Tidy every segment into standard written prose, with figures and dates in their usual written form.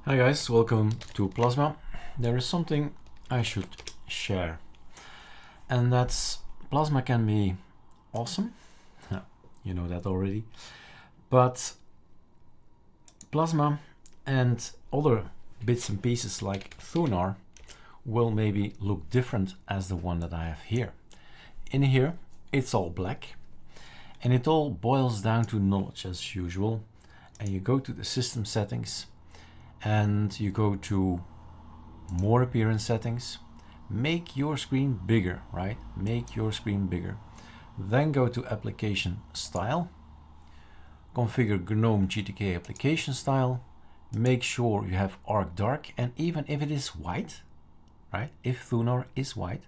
Hi guys, welcome to Plasma. There is something I should share, and that's Plasma can be awesome. You know that already, but Plasma and other bits and pieces like thunar will maybe look different as the one that I have here. In here it's all black, and it all boils down to knowledge as usual. And you go to the system settings and you go to more appearance settings, make your screen bigger, right? Make your screen bigger. Then go to application style, configure GNOME GTK application style, make sure you have Arc dark, and even if it is white, right? If thunar is white,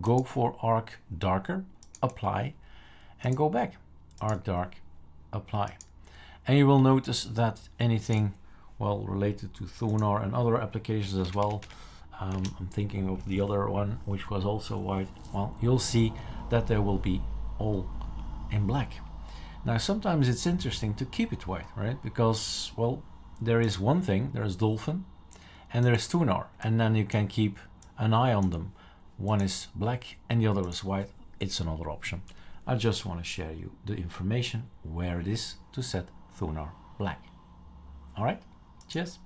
go for Arc darker, apply, and go back. Arc dark, apply. And you will notice that anything related to thunar and other applications as well, I'm thinking of the other one which was also white, you'll see that there will be all in black. Now sometimes it's interesting to keep it white, right? Because there is one thing, there's dolphin and there's thunar, and then you can keep an eye on them. One is black and the other is white. It's another option. I just want to share you the information where it is to set thunar black. All right, cheers.